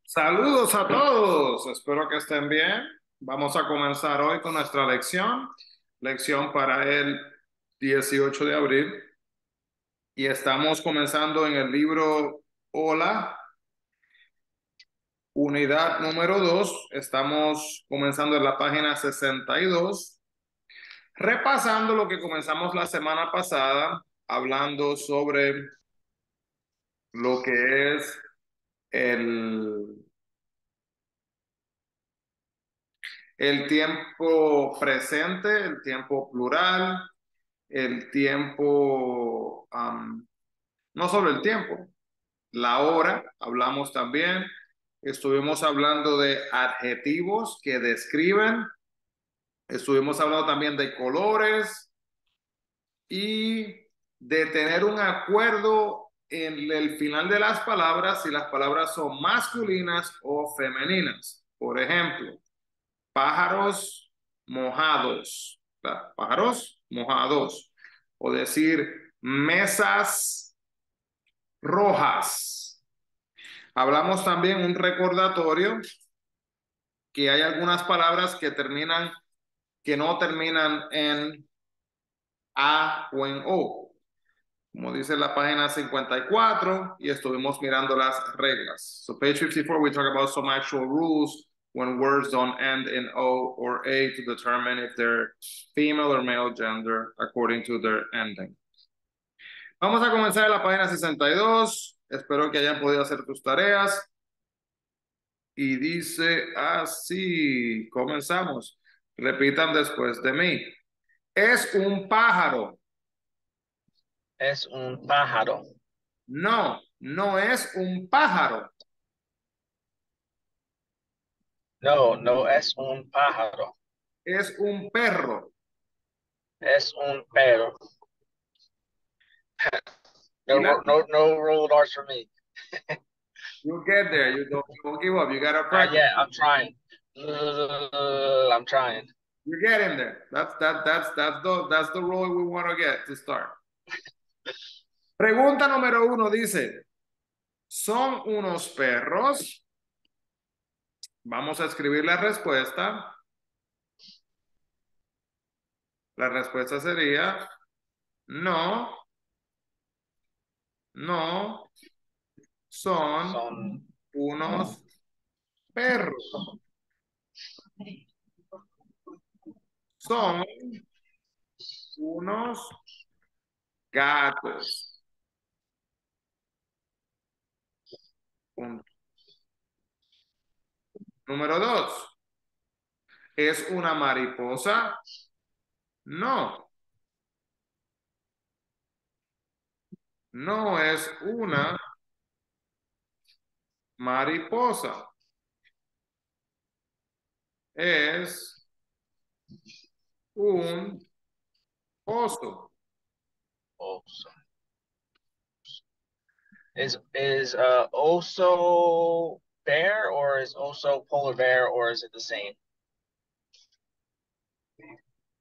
Saludos a todos, espero que estén bien. Vamos a comenzar hoy con nuestra lección para el 18 de abril. Y estamos comenzando en el libro Hola, unidad número 2. Estamos comenzando en la página 62, repasando lo que comenzamos la semana pasada, hablando sobre lo que es el el tiempo presente, el tiempo plural, el tiempo, no solo el tiempo, la hora, hablamos también, estuvimos hablando de adjetivos que describen, estuvimos hablando también de colores y de tener un acuerdo en el final de las palabras si las palabras son masculinas o femeninas. Por ejemplo, pájaros mojados, ¿verdad? Pájaros mojados. O decir mesas rojas. Hablamos también un recordatorio que hay algunas palabras que no terminan en A o en O. Como dice la página 54, y estuvimos mirando las reglas. So page 54, we talk about some actual rules when words don't end in O or A to determine if they're female or male gender according to their ending. Vamos a comenzar en la página 62. Espero que hayan podido hacer tus tareas. Y dice así, comenzamos. Repitan después de mí. Es un pájaro. Es un pájaro. No, no es un pájaro. No, no es un pájaro. Es un perro. Es un perro. Y No, no rolled R's for me. you get there. You don't give up. You gotta practice. Yeah, I'm trying. I'm trying. You get in there. That's the role we want to get to start. Pregunta número 1 dice, ¿son unos perros? Vamos a escribir la respuesta. La respuesta sería no, no son Son unos perros. Son unos gatos. Punto. Número 2. ¿Es una mariposa? No. No es una mariposa. Es un oso. also. Is also bear or is also polar bear or is it the same?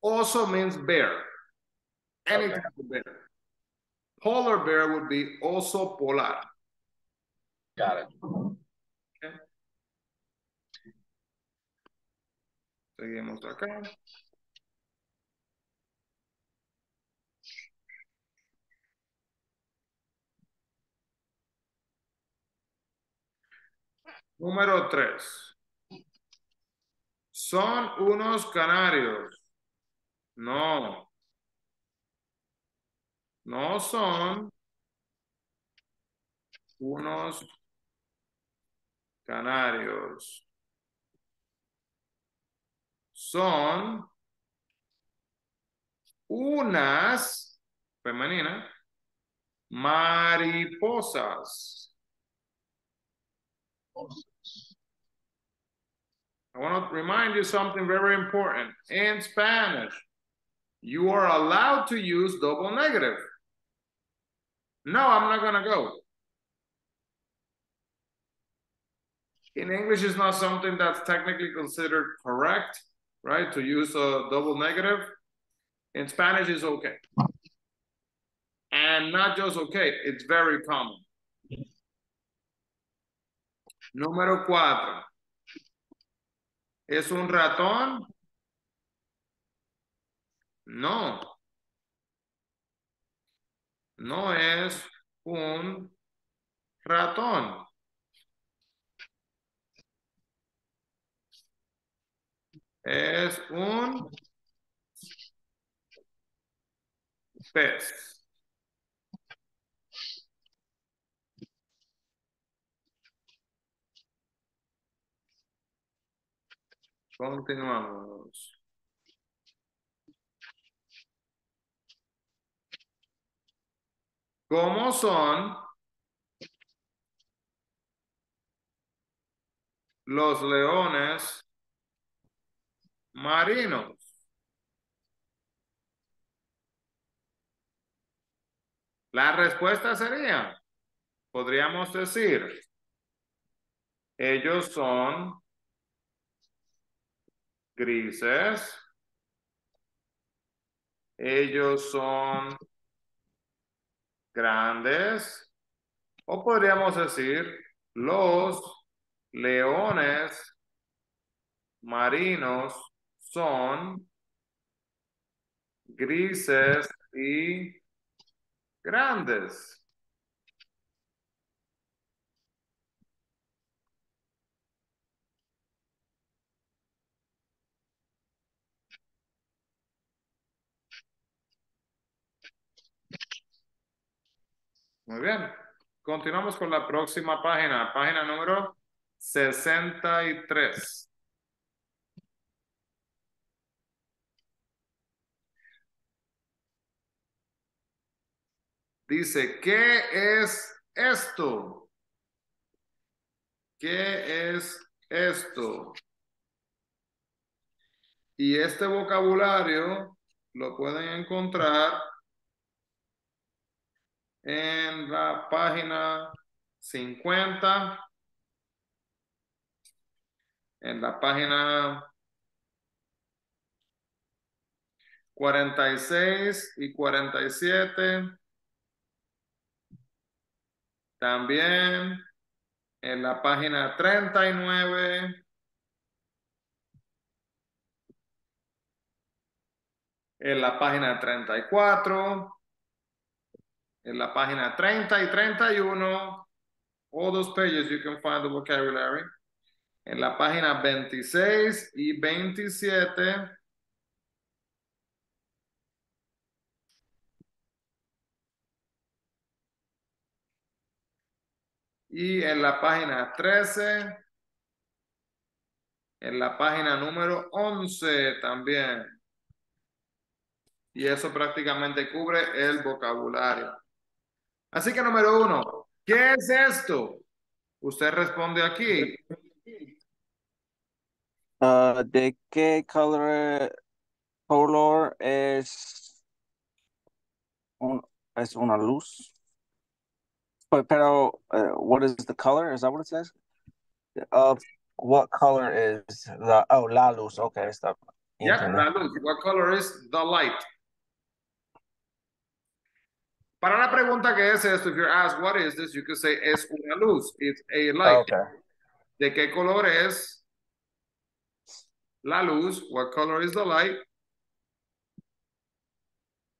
Oso means bear. Any Okay. type of bear. Polar bear would be oso polar. Got it. Okay. Seguimos acá. Número 3. Son unos canarios. No. No son unos canarios. Son unas, femenina, mariposas. I want to remind you something very important. In Spanish, you are allowed to use double negative. No, I'm not going to go. In English, it's not something that's technically considered correct, right? To use a double negative. In Spanish, it's okay. And not just okay, it's very common. Número 4. ¿Es un ratón? No, no es un ratón. Es un pez. Continuamos. ¿Cómo son los leones marinos? La respuesta sería, podríamos decir, ellos son grises, ellos son grandes, o podríamos decir, los leones marinos son grises y grandes. Muy bien. Continuamos con la próxima página, página número 63. Dice, ¿qué es esto? ¿Qué es esto? Y este vocabulario lo pueden encontrar en la página 50, en la página 46 y 47, también en la página 39, en la página 34, en la página 30 y 31, all those pages you can find the vocabulary. En la página 26 y 27, y en la página 13, en la página número 11 también. Y eso prácticamente cubre el vocabulario. Así que número 1, ¿qué es esto? Usted responde aquí. ¿De qué color un- es una luz? Pero, what is the color? Is that what it says? Of what color is la luz? Okay, está. Yeah, Entendí. la luz. What color is the light? Para la pregunta que es esto, if you're asked what is this, you could say es una luz. It's a light. Okay. ¿De qué color es la luz? What color is the light?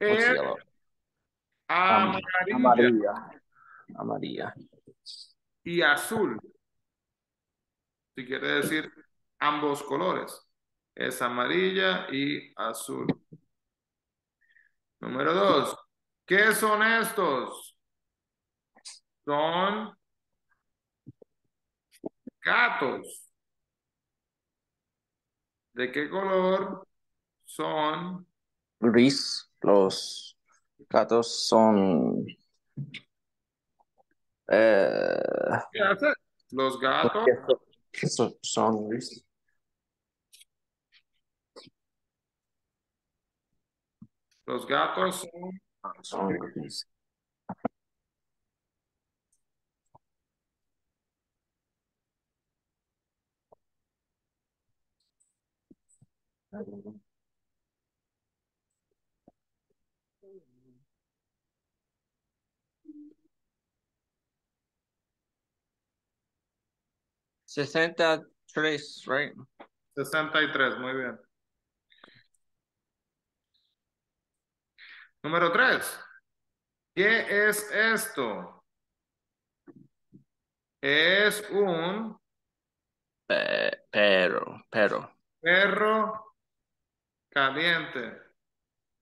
What's Es yellow? amarilla Amarilla. Amarilla. y azul. Si quiere decir ambos colores. Es amarilla y azul. Número 2. ¿Qué son estos? Son gatos. ¿De qué color son? Gris. Los gatos son. Eh, ¿Qué hace? Los gatos. son gris. Los gatos Son gris. 63, right? 63, muy bien. Número 3. ¿Qué es esto? Es un Pero. perro caliente.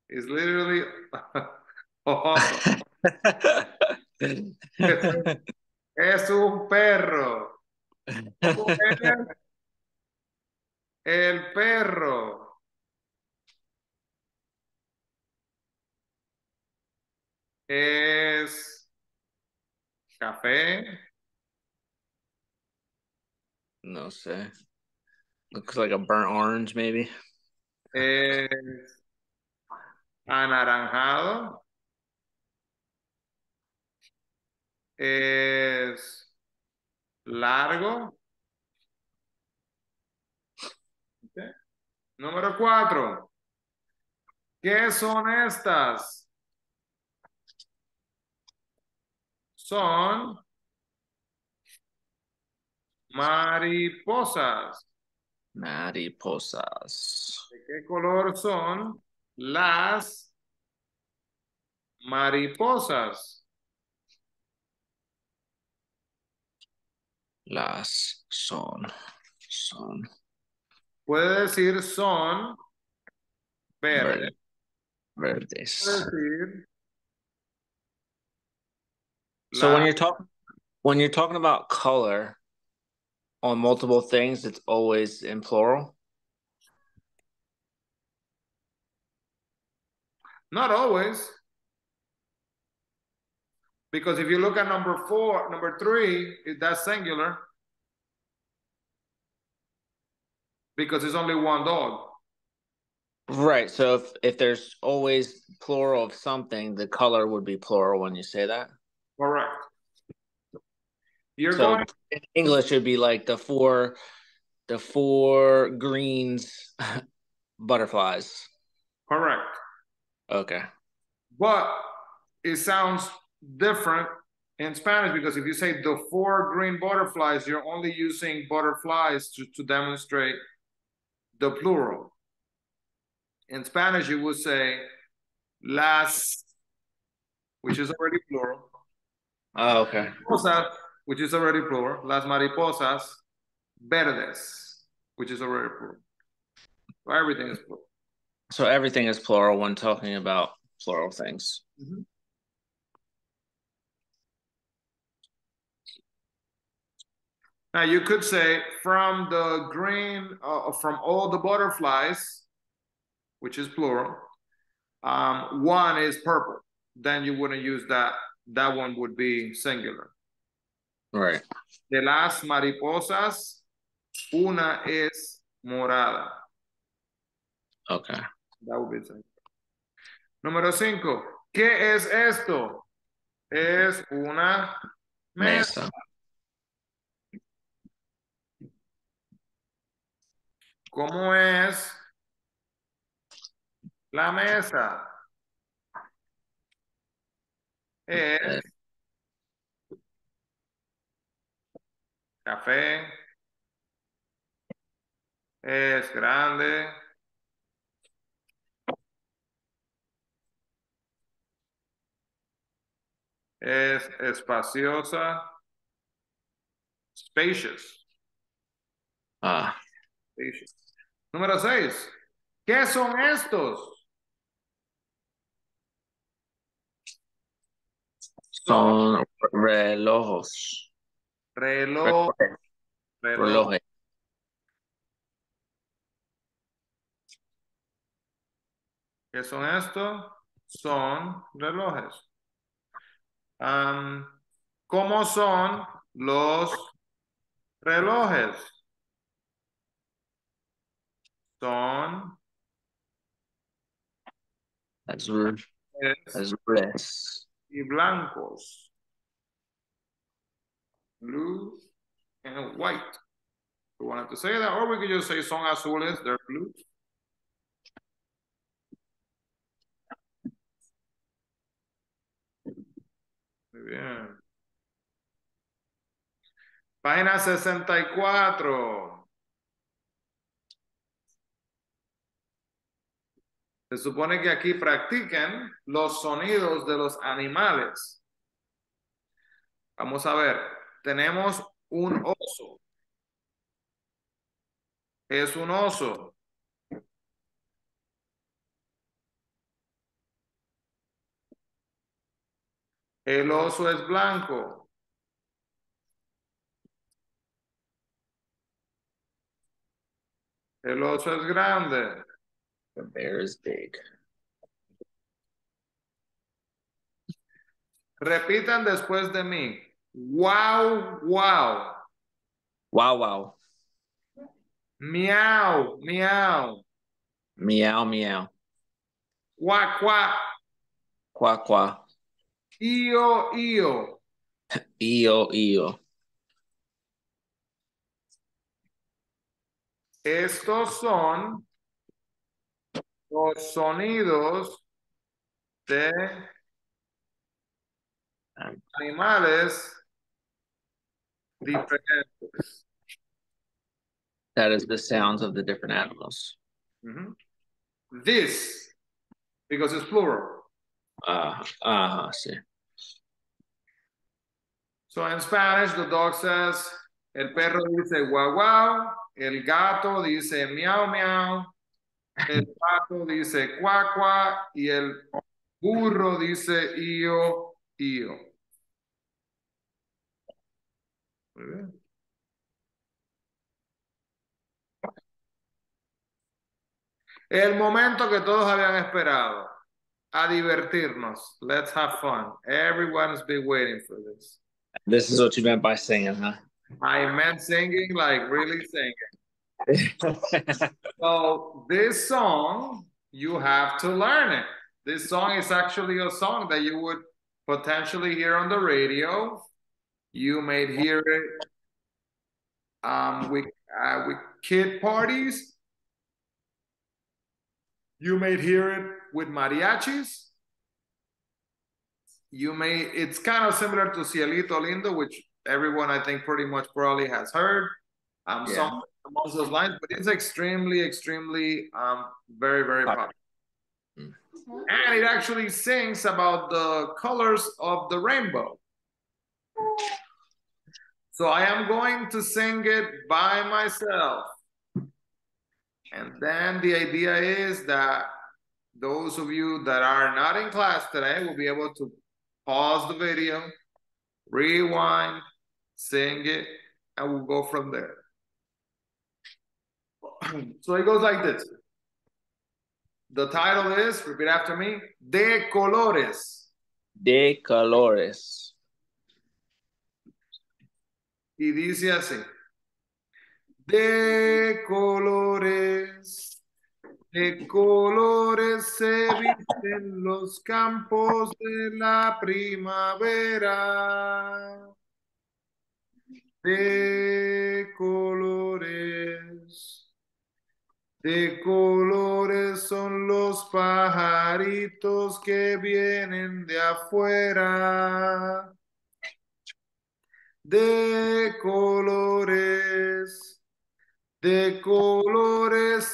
It's literally hot. Es un perro. ¿Cómo es el perro? Es café. No sé. Looks like a burnt orange, maybe. Es anaranjado. Es largo. ¿Ok? Número 4. ¿Qué son estas? Son mariposas. Mariposas. ¿De qué color son las mariposas? Las son. Puede decir son verdes. Puede Verdes. decir So la... when you're talking about color on multiple things, it's always in plural. Not always. Because if you look at number 3, that's singular. Because it's only one dog. Right. So if there's always plural of something, the color would be plural when you say that. Correct. You're So going... in English, it'd be like the four greens butterflies. Correct. Okay. But it sounds different in Spanish because if you say the 4 green butterflies, you're only using butterflies to demonstrate the plural. In Spanish, you would say las, which is already plural. Oh, okay. Mariposas, which is already plural. Las mariposas verdes, which is already plural. So everything is plural. So everything is plural when talking about plural things. Mm-hmm. Now you could say from the green, from all the butterflies, which is plural, one is purple. Then you wouldn't use that. That one would be singular. Right. De las mariposas, una es morada. Okay. That would be singular. Número 5. ¿Qué es esto? Es una mesa. Mesa. ¿Cómo es la mesa? Es café, es grande, es espaciosa, spacious. Spacious. Número 6. ¿Qué son estos? Son relojes. Reloj. Relojes. ¿Qué son estos? Son relojes. ¿Cómo son los relojes? Son Azules y blancos. Blue and white. We wanted to say that, or we could just say son azules, they're blue. Muy bien. Página 64. Se supone que aquí practiquen los sonidos de los animales. Vamos a ver. Tenemos un oso. Es un oso. El oso es blanco. El oso es grande. The bear is big. Repitan después de mí. Wow, wow. Wow, wow. Miau, miau. Meow, meow. Cuac, cuac. Quack, quack. Io, io. Eo, eo. Estos son los sonidos de animales diferentes. That is the sounds of the different animals. This, because it's plural. Sí. So in Spanish, the dog says, el perro dice guau guau, el gato dice miau miau, el pato dice cuac cuac y el burro dice io io. Muy bien. El momento que todos habían esperado. A divertirnos. Let's have fun. Everyone's been waiting for this. This is what you meant by singing, huh? I meant singing, like really singing. So this song, you have to learn it. This song is actually a song that you would potentially hear on the radio. You may hear it with kid parties. You may hear it with mariachis. It's kind of similar to Cielito Lindo, which everyone I think pretty much probably has heard. Some amongst those lines, but it's extremely, extremely very, very popular. And it actually sings about the colors of the rainbow. So I am going to sing it by myself. And then the idea is that those of you that are not in class today will be able to pause the video, rewind, sing it, and we'll go from there. So it goes like this. The title is, repeat after me, De Colores. De colores. Y dice así. De colores se visten los campos de la primavera. De colores son los pajaritos que vienen de afuera. De colores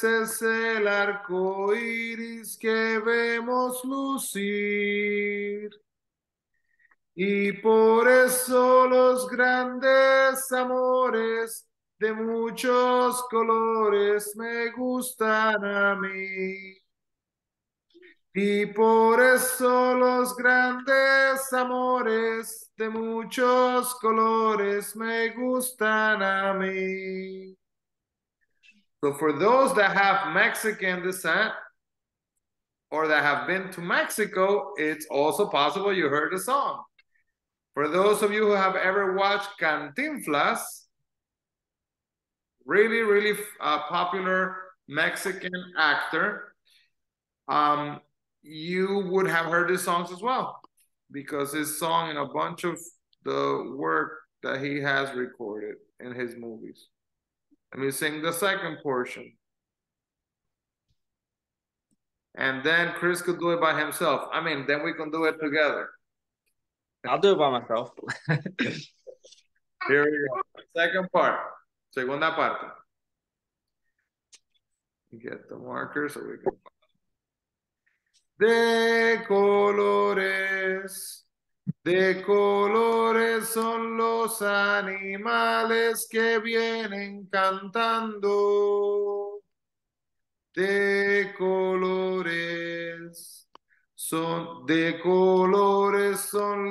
es el arco iris que vemos lucir. Y por eso los grandes amores de muchos colores me gustan a mí. Y por eso los grandes amores de muchos colores me gustan a mí. So for those that have Mexican descent or that have been to Mexico, it's also possible you heard the song. For those of you who have ever watched Cantinflas, really, really popular Mexican actor, you would have heard his songs as well, because his song in a bunch of the work that he has recorded in his movies. Let me sing the second portion. And then Chris could do it by himself. I mean, then we can do it together. I'll do it by myself. Here we go. second part. Segunda parte. Get the marker so we can. De colores son los animales que vienen cantando. De colores son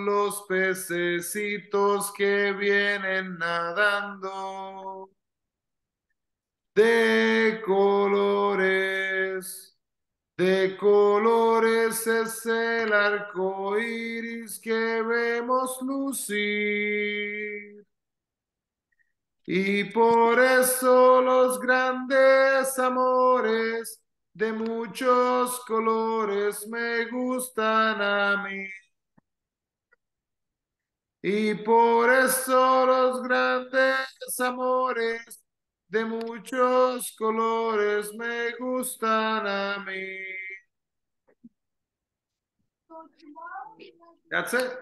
los pececitos que vienen nadando. De colores es el arco iris que vemos lucir. Y por eso los grandes amores de muchos colores me gustan a mí. Y por eso los grandes amores de muchos colores me gustan a mí. That's it.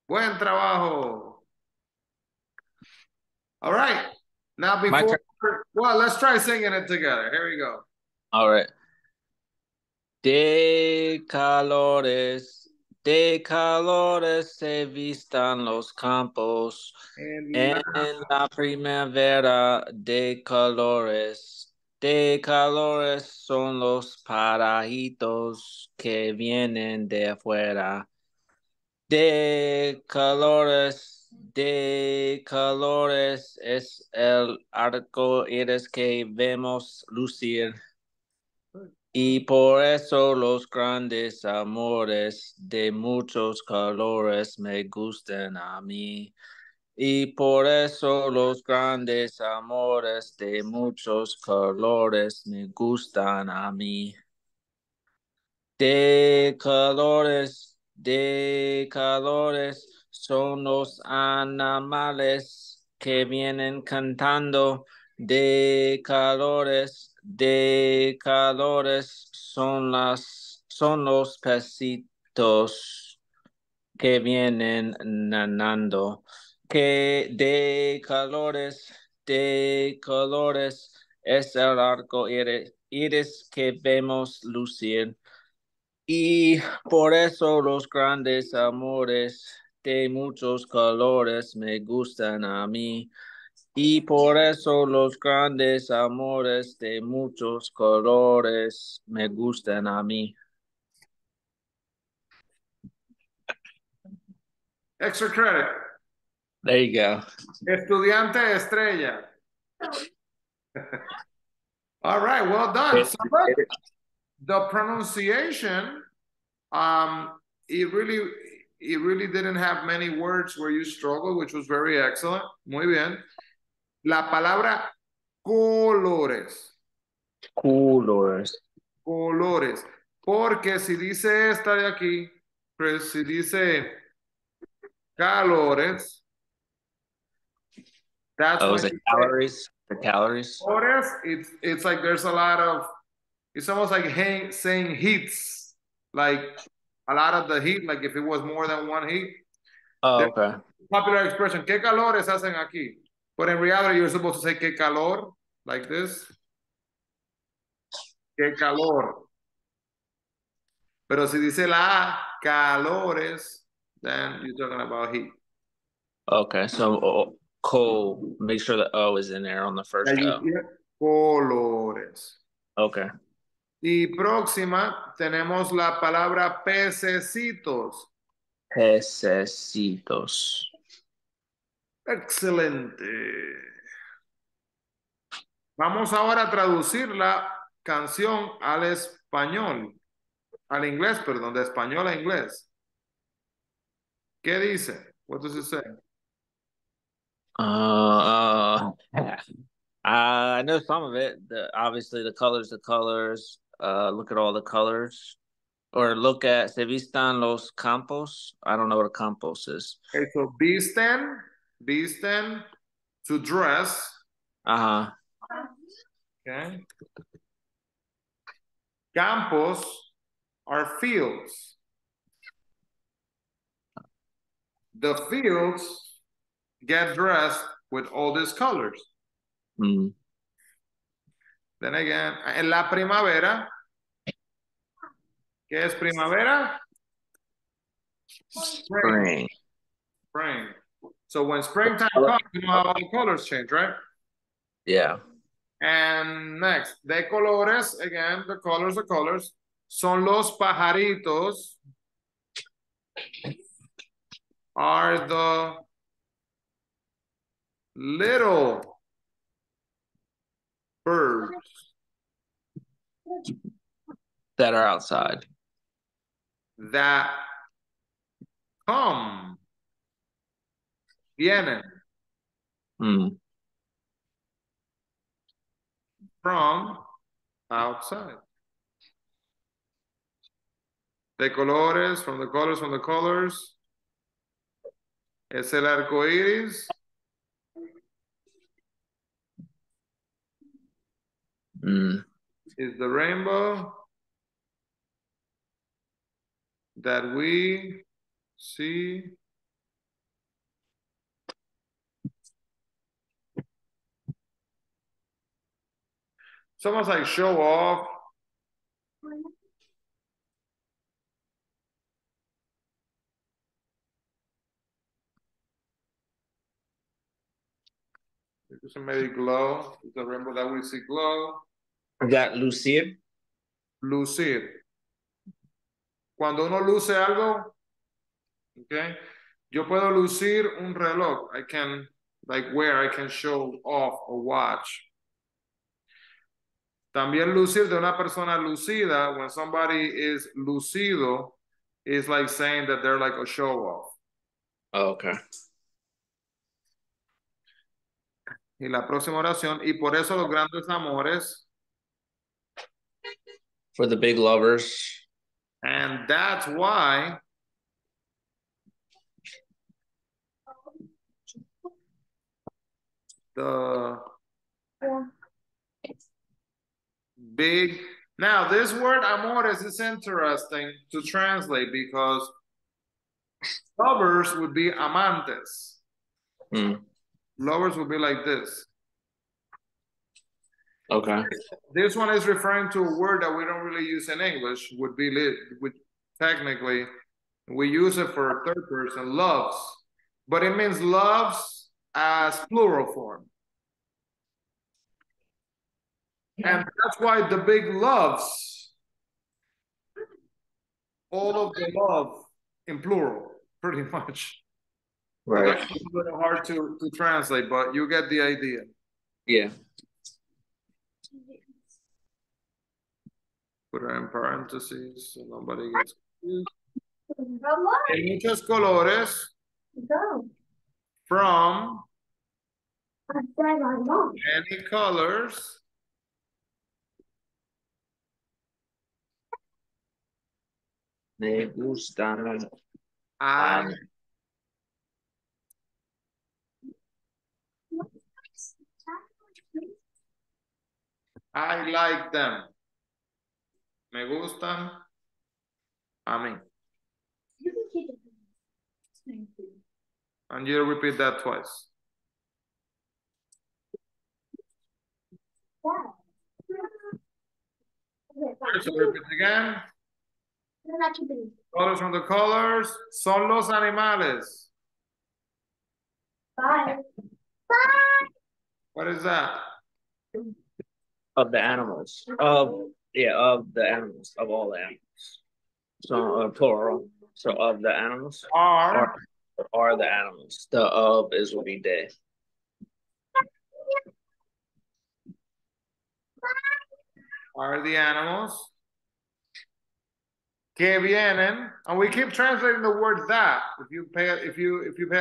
Buen trabajo. All right. Now well, let's try singing it together. Here we go. All right. De calores se vistan los campos. En la primavera de calores son los parajitos que vienen de afuera. De calores es el arco iris que vemos lucir. Y por eso los grandes amores de muchos colores me gustan a mí. Y por eso los grandes amores de muchos colores me gustan a mí. De calores son los animales que vienen cantando. De calores son los pecitos que vienen nadando. Que de colores es el arco iris que vemos lucir. Y por eso los grandes amores de muchos colores me gustan a mí. Y por eso los grandes amores de muchos colores me gustan a mí. Extra credit. There you go. Estudiante estrella. All right, well done. So, the pronunciation, it really didn't have many words where you struggled, which was very excellent. Muy bien. La palabra colores. Colores. Porque si dice esta de aquí, pues si dice calores, that's when it calories? The calories? Colores, it's like there's a lot of, it's almost like saying heats, like a lot of the heat, like if it was more than one heat. Oh, okay. Popular expression, ¿qué calores hacen aquí? But in reality, you're supposed to say qué calor, like this. Qué calor. Pero si dice la A, calores, then you're talking about heat. Okay, so cold. Make sure the O is in there on the first O. Colores. Okay. Y próxima tenemos la palabra pececitos. Pececitos. Excelente. Vamos ahora a traducir la canción al español, al inglés, perdón, de español a inglés. ¿Qué dice? What does it say? I know some of it. Obviously, the colors. Look at all the colors. Or look at, se vistan los campos. I don't know what a campos is. Okay, so visten, to dress. Uh-huh. Okay. Campos are fields. the fields get dressed with all these colors. Mm. Then again, en la primavera, ¿qué es primavera? Spring. Spring. So when springtime comes, you know how all the colors change, right? Yeah. And next, de colores, again, the colors, son los pajaritos, are the little birds That are outside. that come, vienen Mm. from outside. De colores, from the colors. Es el arco iris. Mm. Is the rainbow that we see. It's almost like show off. It's maybe glow. It's a rainbow that we see glow. That lucir. Lucir. Cuando uno luce algo, okay, yo puedo lucir un reloj. I can, like, wear, I can show off or watch. También lucir de una persona lucida, when somebody is lucido, is like saying that they're like a show off. Oh, okay. Y la próxima oración, y por eso los grandes amores. For the big lovers. And that's why the big, now this word amores is interesting to translate because lovers would be amantes. Mm. Lovers would be like this. Okay. This one is referring to a word that we don't really use in English, would be, which technically we use it for a third person, loves, but it means loves as plural form. And that's why the big loves, all of the love in plural, pretty much. Right. So that's a little hard to translate, but you get the idea. Yeah. Put it in parentheses so nobody gets confused. En muchos colores from many colors Me gustan. I like them. Me gustan a mí. And you repeat that twice. So repeat again. Colors from the colors son los animales. Bye. What is that? Of the animals. Of the animals. Of all the animals. So plural. So of the animals. Are the animals. The of is will be de. Are the animals que vienen, and we keep translating the word that if you pay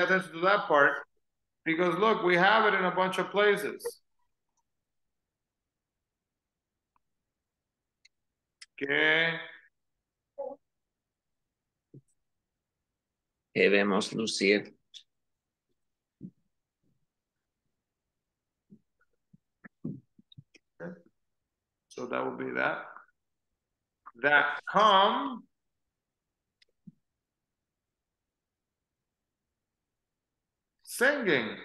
attention to that part, because look, we have it in a bunch of places. Que vemos lucir. So that would be that. That come singing.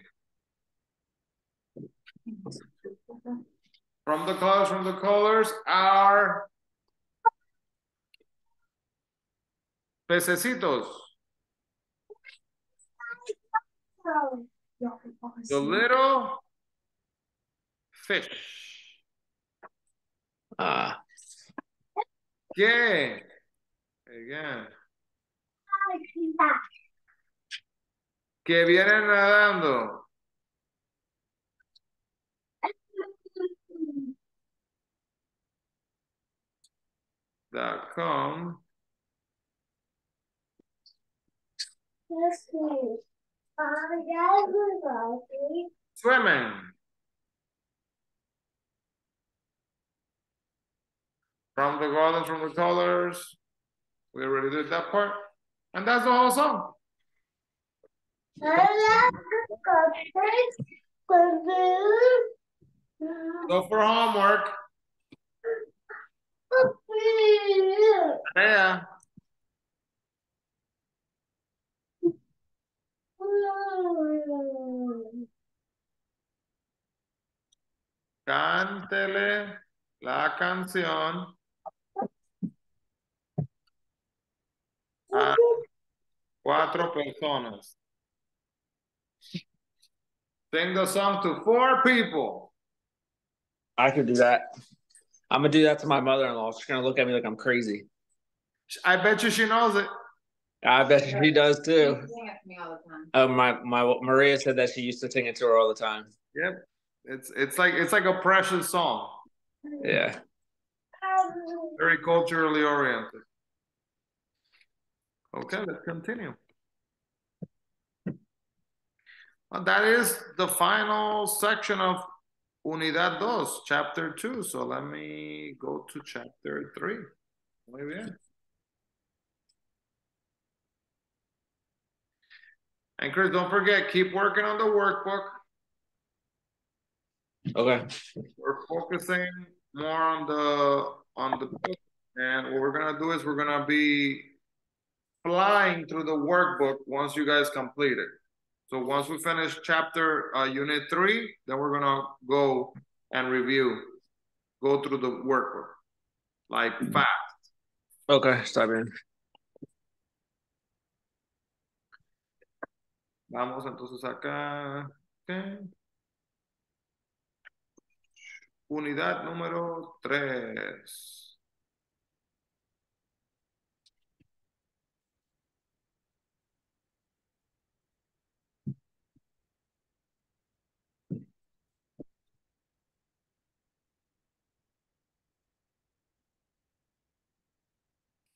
From the colors are pececitos. The little fish. ¿Qué? Again. Que vienen nadando. That come. Swimming. From the garden, from the colors. We already did that part. And that's the whole song. So for homework. Yeah. Cántele la canción a 4 personas. Sing the song to 4 people. I could do that. I'm gonna do that to my mother-in-law. She's gonna look at me like I'm crazy. I bet you she knows it. I bet she does too. Sing it to me all the time. My Maria said that she used to sing it to her all the time. Yep. It's like a precious song. Yeah. Very culturally oriented. Okay, let's continue. Well, that is the final section of Unidad 2, chapter 2. So let me go to chapter 3. Muy bien. And Chris, don't forget, keep working on the workbook. Okay. We're focusing more on the book. And what we're gonna do is we're gonna be flying through the workbook once you guys complete it. So once we finish chapter unit 3, then we're gonna go and go through the workbook like fast. Okay, está bien. Vamos entonces acá. Okay. Unidad número 3.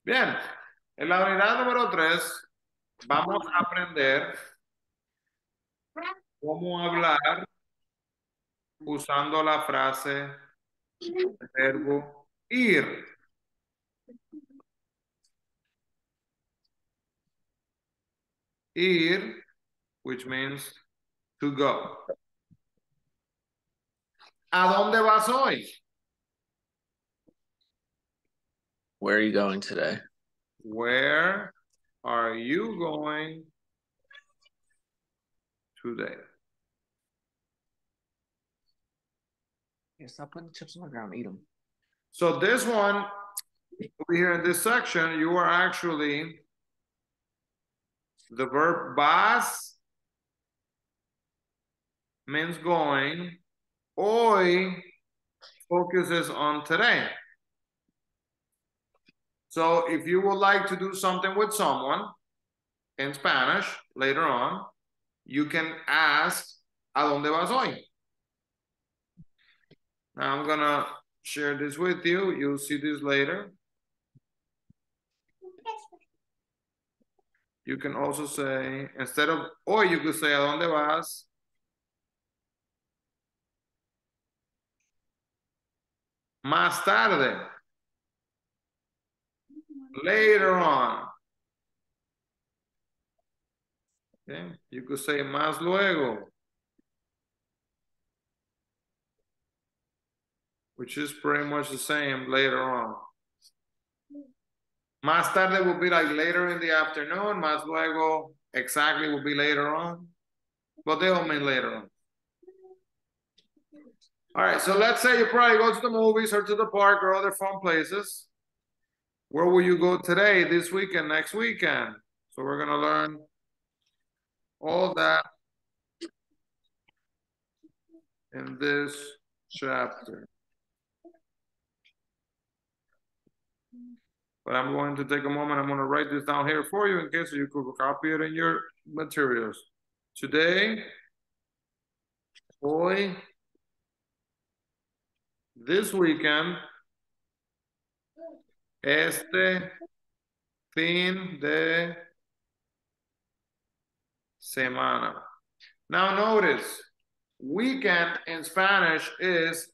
Bien, en la unidad número 3 vamos a aprender cómo hablar usando la frase verbo ir. Ir, which means to go. ¿A dónde vas hoy? Where are you going today? Where are you going today? Yeah, stop putting the chips on the ground. Eat them. So this one, over here in this section, you are actually, the verb vas means going. Hoy focuses on today. So if you would like to do something with someone in Spanish later on, you can ask, ¿a dónde vas hoy? Now I'm gonna share this with you. You'll see this later. You can also say, instead of hoy, you could say, ¿a dónde vas? Más tarde. Later on. Okay. You could say más luego, which is pretty much the same, later on. Más tarde will be like later in the afternoon. Más luego exactly will be later on. but they'll mean later on. All right, so let's say you probably go to the movies or to the park or other fun places. Where will you go today, this weekend, next weekend? So we're going to learn all that in this chapter. But I'm going to take a moment. I'm going to write this down here for you in case you could copy it in your materials. Today, hoy, this weekend, este fin de semana. Now notice, weekend in Spanish is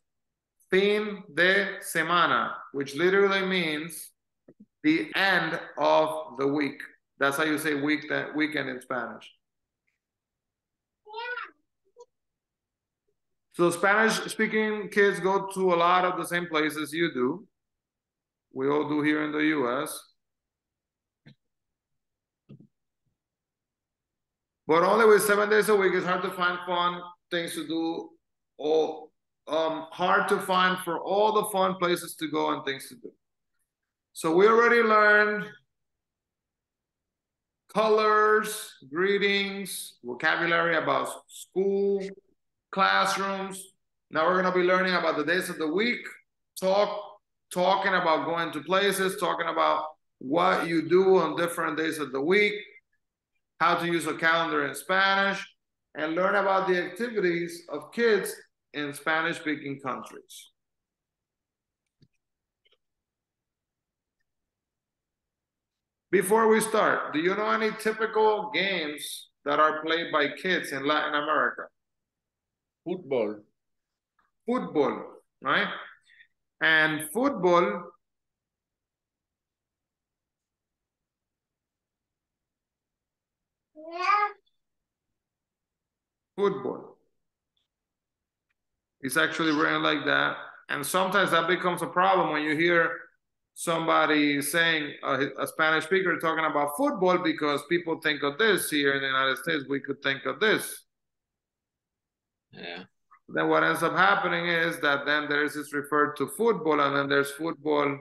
fin de semana, which literally means the end of the week. That's how you say weekend in Spanish. So Spanish-speaking kids go to a lot of the same places you do. We all do here in the U.S. But only with 7 days a week, it's hard to find fun things to do, or hard to find for all the fun places to go and things to do. So we already learned colors, greetings, vocabulary about school, classrooms. Now we're going to be learning about the days of the week, talking about going to places, talking about what you do on different days of the week, how to use a calendar in Spanish, and learn about the activities of kids in Spanish-speaking countries. Before we start, do you know any typical games that are played by kids in Latin America? Football. Football, right? And football is actually written like that. And sometimes that becomes a problem when you hear somebody saying, a Spanish speaker talking about football, because people think of this here in the United States. We could think of this. Yeah. Then what ends up happening is that then there's this referred to football, and then there's football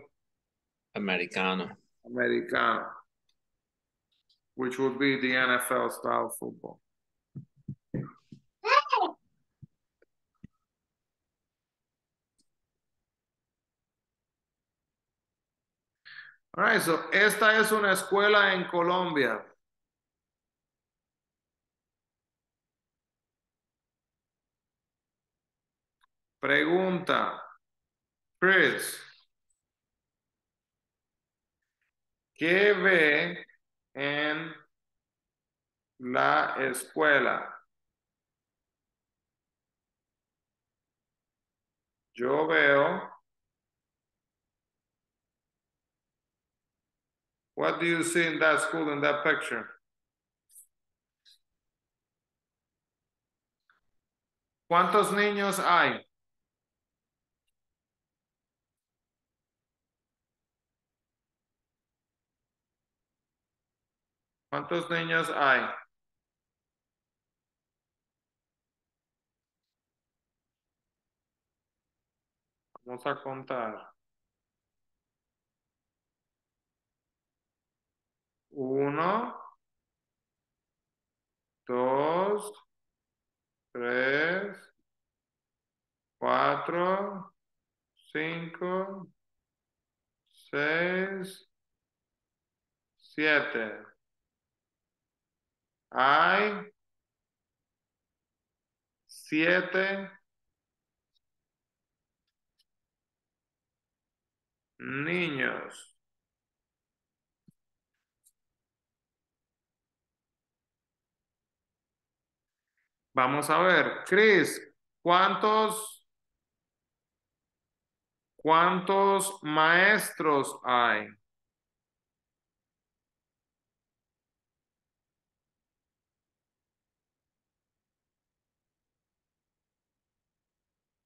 Americano. Which would be the NFL style football. All right, so esta es una escuela en Colombia. Pregunta, Chris, ¿qué ve en la escuela? Yo veo. What do you see in that school, in that picture? ¿Cuántos niños hay? ¿Cuántos niños hay? Vamos a contar. 1, 2, 3, 4, 5, 6, 7. Hay 7 niños. Vamos a ver, Chris, ¿cuántos maestros hay?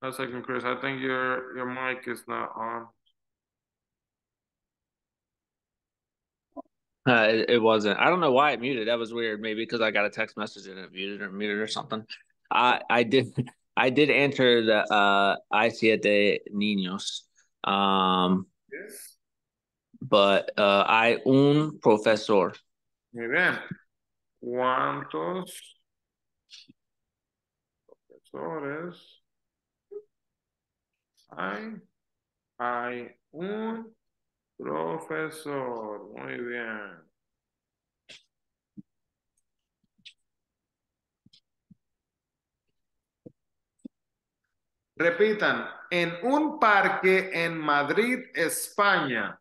A second, Chris. I think your mic is not on. It wasn't. I don't know why it muted. That was weird. Maybe because I got a text message and it muted or something. I did I did enter the I siete niños. Yes. But hay un profesor. Muy bien. ¿Cuántos profesores hay? Hay un profesor. Muy bien. Repitan, en un parque en Madrid, España.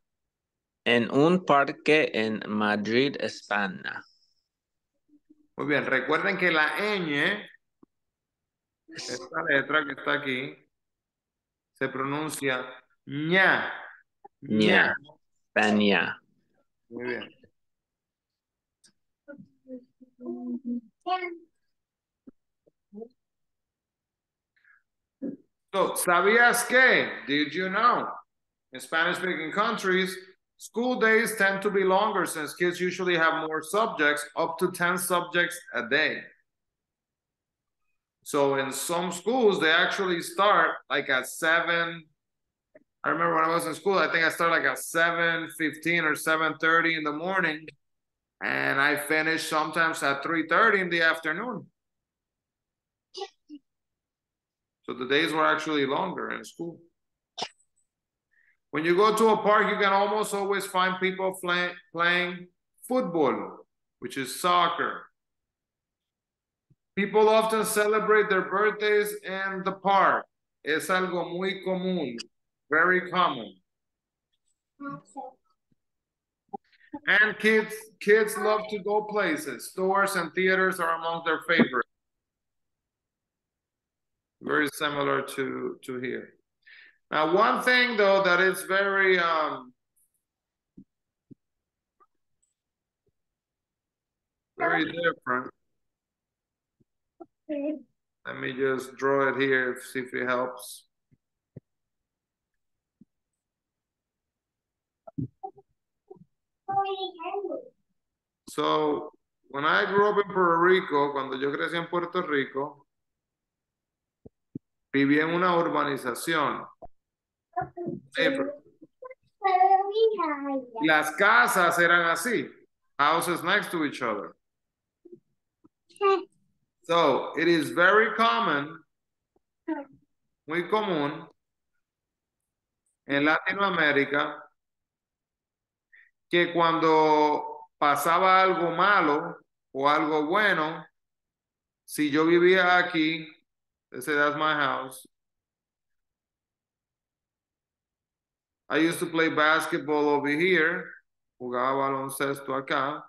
En un parque en Madrid, España. Muy bien, recuerden que la ñ, esta letra que está aquí, se pronuncia ña. Ña. España. Muy bien. So, ¿sabías qué? Did you know? In Spanish-speaking countries, school days tend to be longer since kids usually have more subjects, up to 10 subjects a day. So in some schools, they actually start like at 7. I remember when I was in school, I think I started like at 7:15 or 7:30 in the morning. And I finished sometimes at 3:30 in the afternoon. So the days were actually longer in school. When you go to a park, you can almost always find people playing football, which is soccer. People often celebrate their birthdays in the park. Es algo muy común, very common. And kids love to go places. Stores and theaters are among their favorites. Very similar to here. Now, one thing though that is very very different. Let me just draw it here, see if it helps. So, when I grew up in Puerto Rico, cuando yo crecí en Puerto Rico, viví en una urbanización. Las casas eran así, houses next to each other. So, it is very common, muy común, en Latinoamérica, que cuando pasaba algo malo o algo bueno, si yo vivía aquí, let's say that's my house, I used to play basketball over here, jugaba baloncesto acá.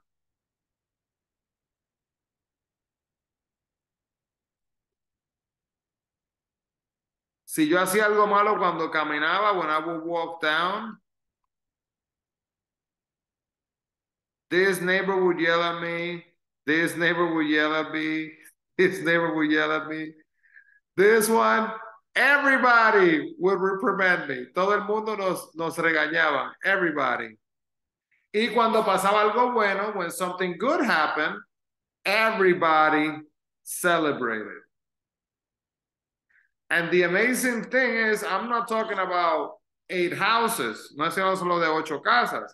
Si yo hacía algo malo cuando caminaba, when I would walk down, this neighbor would yell at me, this neighbor would yell at me, this neighbor would yell at me. This one, everybody would reprimand me. Todo el mundo nos regañaba, everybody. Y cuando pasaba algo bueno, when something good happened, everybody celebrated. And the amazing thing is, I'm not talking about 8 houses. No estoy hablando solo de 8 casas.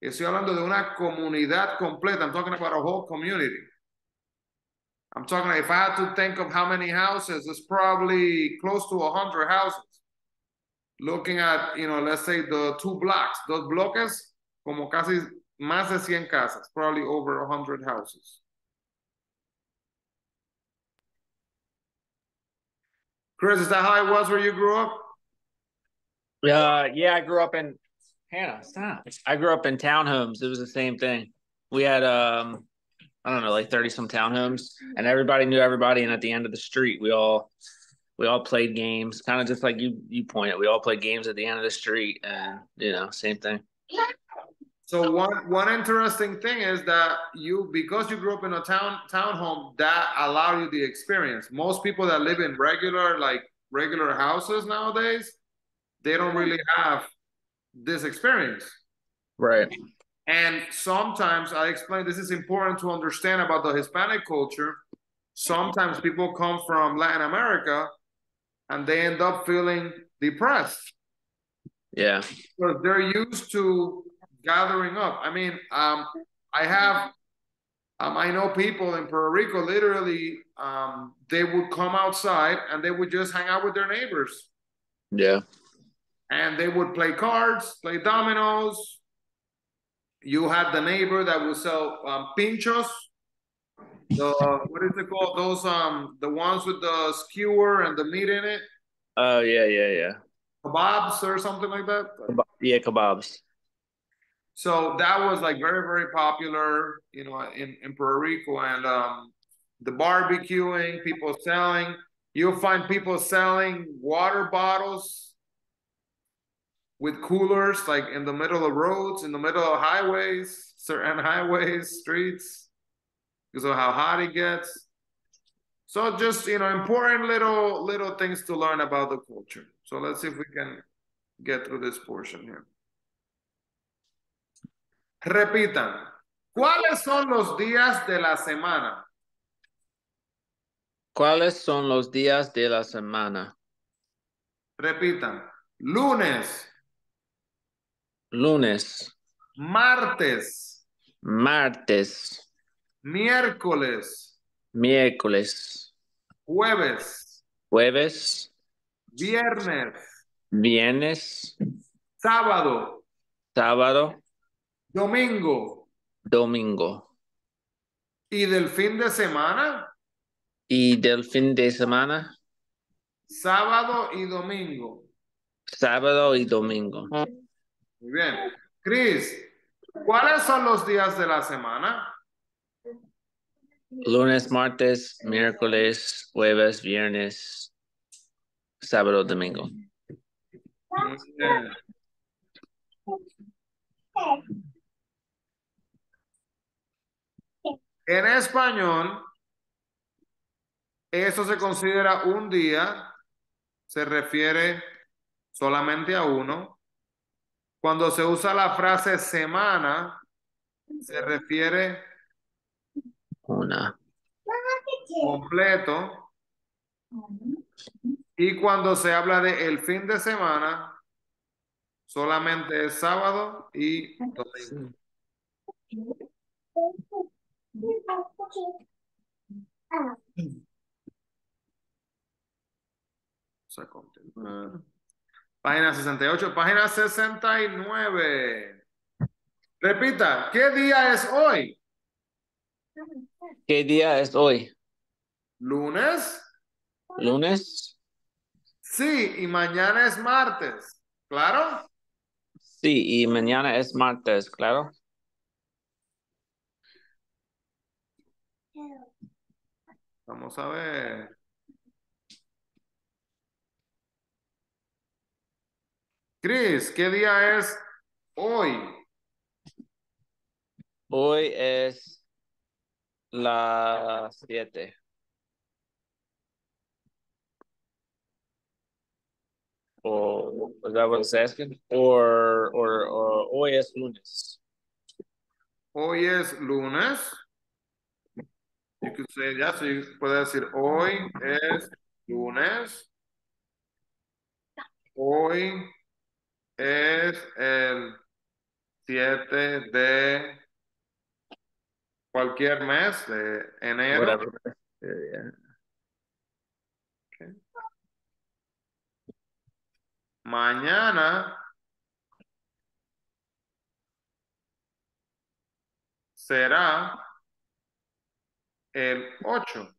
Estoy hablando de una comunidad completa. I'm talking about a whole community. I'm talking, if I had to think of how many houses, it's probably close to 100 houses. Looking at, let's say the 2 blocks, dos bloques, como casi más de 100 casas, probably over 100 houses. Chris, is that how it was where you grew up? Yeah, I grew up in Hannah. Stop. I grew up in townhomes. It was the same thing. We had I don't know, like 30 some townhomes, and everybody knew everybody. And at the end of the street, we all played games, kind of just like you pointed. We all played games at the end of the street, and same thing. So one interesting thing is that because you grew up in a townhome, that allowed you the experience. Most people that live in regular houses nowadays, they don't really have this experience. Right. And sometimes I explain this is important to understand about the Hispanic culture. Sometimes people come from Latin America and they end up feeling depressed. Yeah. Because they're used to gathering up. I mean, I know people in Puerto Rico, literally, they would come outside and they would just hang out with their neighbors. Yeah. And they would play cards, play dominoes. You had the neighbor that would sell pinchos. What is it called? Those the ones with the skewer and the meat in it. Oh yeah. Kebabs or something like that. Yeah, kebabs. So that was like very, very popular, you know, in Puerto Rico. And the barbecuing, people selling. You'll find people selling water bottles with coolers, like in the middle of roads, in the middle of highways, certain highways, streets, because of how hot it gets. So just, you know, important little things to learn about the culture. So let's see if we can get through this portion here. Repitan. ¿Cuáles son los días de la semana? ¿Cuáles son los días de la semana? Repitan. Lunes, Lunes, martes, martes, miércoles, miércoles, jueves, jueves, viernes, viernes, sábado, sábado, domingo. domingo. ¿Y del fin de semana? Y del fin de semana, Sábado y domingo. sábado y domingo. Muy bien. Cris, ¿cuáles son los días de la semana? Lunes, martes, miércoles, jueves, viernes, sábado, domingo. Muy bien. En español, eso se considera un día, se refiere solamente a uno. Cuando se usa la frase semana, se refiere Una. completo. Y cuando se habla de el fin de semana, solamente es sábado y domingo. Vamos a continuar. Página 68, página 69. Repita, ¿qué día es hoy? ¿Qué día es hoy? ¿Lunes? ¿Lunes? Sí, y mañana es martes. ¿Claro? Sí, y mañana es martes, claro. Vamos a ver. Cris, ¿qué día es hoy? Hoy es las 7. Or was that what it's asking? Or hoy es lunes. Hoy es lunes. You could say, ya, sí, puede decir hoy es lunes. Hoy es el 7 de cualquier mes de enero. Whatever. Yeah. Okay. Mañana será el 8.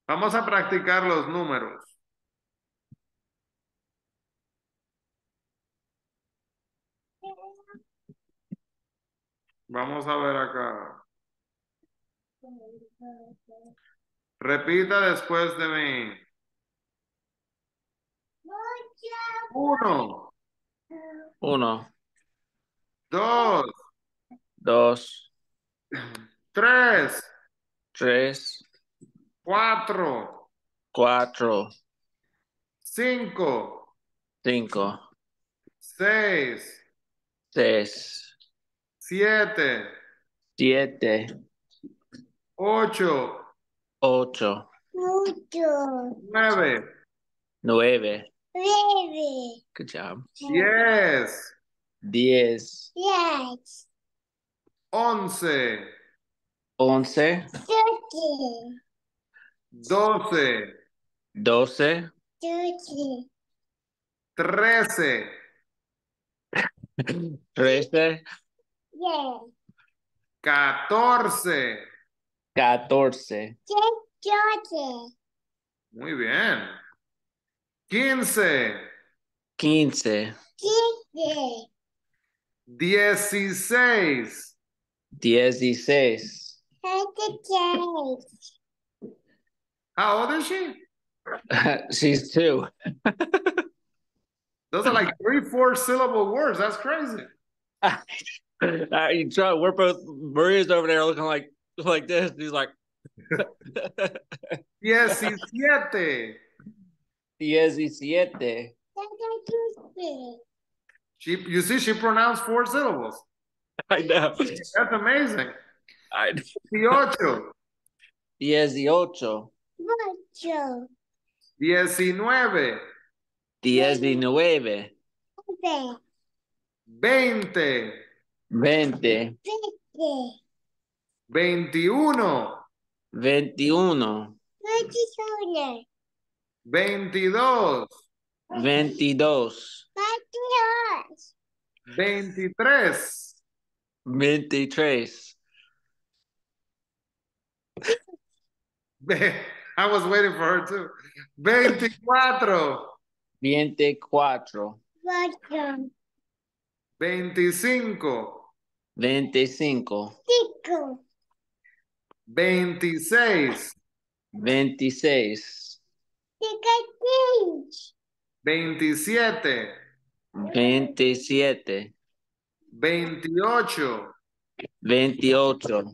Vamos a practicar los números. Vamos a ver acá. Repita después de mí. 1, 1, 2, dos, 3, tres, 4, cuatro, 5, cinco, 6, seis, 7, siete, 8, ocho, 9, nueve. Good job. 10, 10, 11, once, 12, doce, 13, trece, 14. catorce, Muy bien. 15, quince, 16. dieciséis. How old is she? She's two. Those are like 3-4 syllable words. That's crazy. We're both, Maria's over there looking like this. He's like, 17. diecisiete. You see, she pronounced 4 syllables. I know. That's amazing. 18, Dieciocho, 19, diecinueve, 20, veinte, 21, veintiuno, 22, veintidós, 23, veintitrés. I was waiting for her too. 24, Veinticuatro, 25, veinticinco, 26, veintiséis, 27, veintisiete, 28, veintiocho,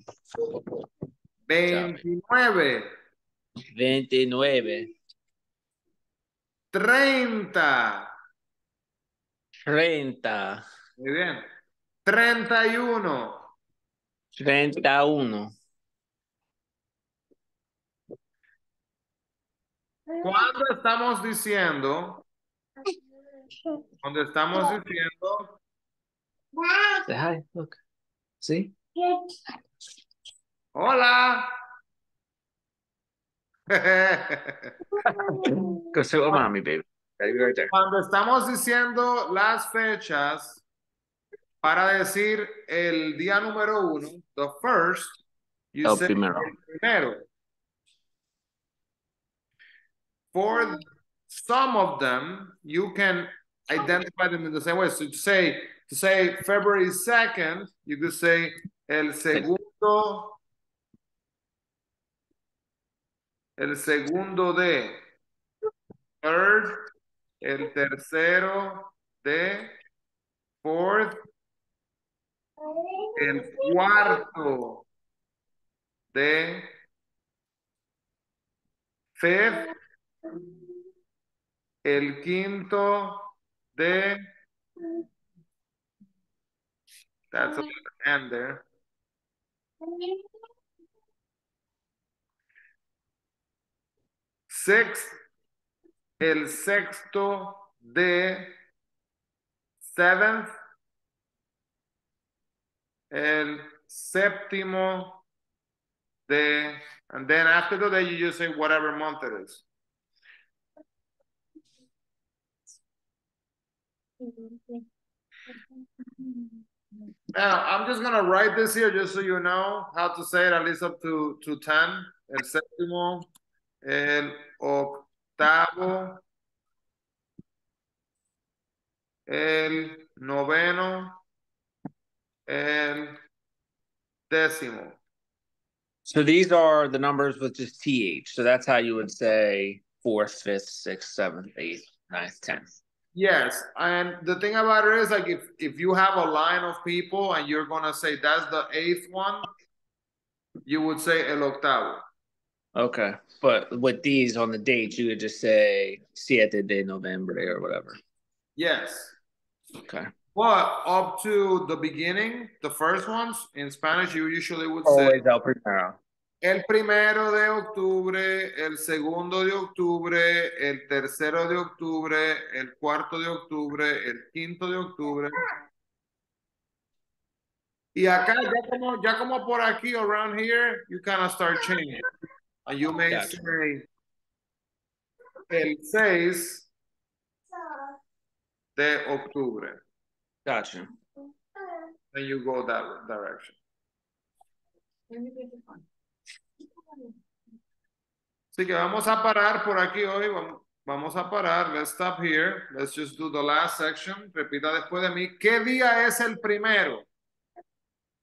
29, veintinueve, 30. treinta, Muy bien. 31. treinta uno. Cuando estamos diciendo, Say hi, look. See? hola. Go sit with mommy, baby. Baby right there. Cuando estamos diciendo las fechas para decir el día número 1, the first, you El say primero. el primero. For some of them, you can identify them in the same way. So to say February 2nd, you could say el segundo de, third, el tercero de, fourth, el cuarto de, fifth, el quinto de, that's a end there. Sixth, el sexto de, seventh, el séptimo de, and then after the day you just say whatever month it is. Now, I'm just going to write this here just so you know how to say it, at least up to 10. El séptimo, el octavo, el noveno, el décimo. So these are the numbers with just TH. So that's how you would say 4th, 5th, 6th, 7th, 8th, 9th, 10th. Yes, and the thing about it is like if you have a line of people and you're gonna say that's the 8th one, you would say el octavo. Okay. But with these on the dates, you would just say siete de noviembre or whatever. Yes. Okay. But up to the beginning, the first ones, in Spanish, you usually would say Always el primero. el 1 de octubre, el 2 de octubre, el 3 de octubre, el 4 de octubre, el 5 de octubre. Y acá, ya como por aquí, around here, you kind of start changing. And you may Gotcha. say el 6 de octubre. Gotcha. Then you go that direction. Así que vamos a parar por aquí hoy. Vamos a parar. Let's stop here. Let's just do the last section. Repita después de mí. ¿Qué día es el primero?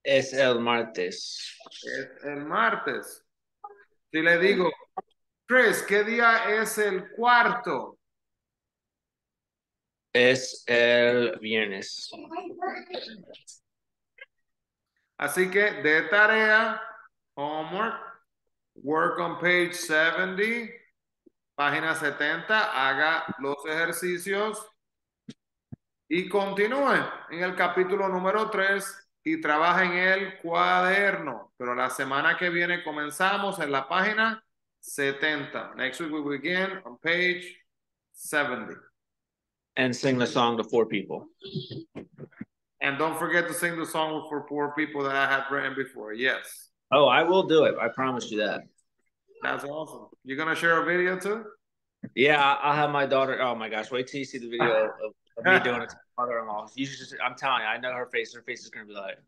Es el martes. Es el martes. Si le digo, Chris, ¿qué día es el cuarto? Es el viernes. Así que de tarea, homework, work on page 70, página 70, haga los ejercicios y continúe en el capítulo número 3 y trabaje en el cuaderno. Pero la semana que viene comenzamos en la página 70. Next week we begin on page 70. And sing the song to 4 people. And don't forget to sing the song for 4 people that I had written before. Yes. Oh, I will do it. I promise you that. That's awesome. You're going to share a video too? Yeah, I'll have my daughter. Oh my gosh, wait till you see the video of me doing it to my mother-in-law. You should just, I'm telling you, I know her face. Her face is going to be like.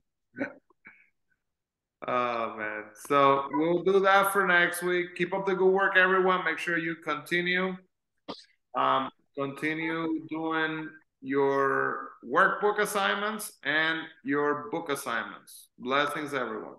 Oh, man. So we'll do that for next week. Keep up the good work, everyone. Make sure you continue doing your workbook assignments and your book assignments. Blessings, everyone.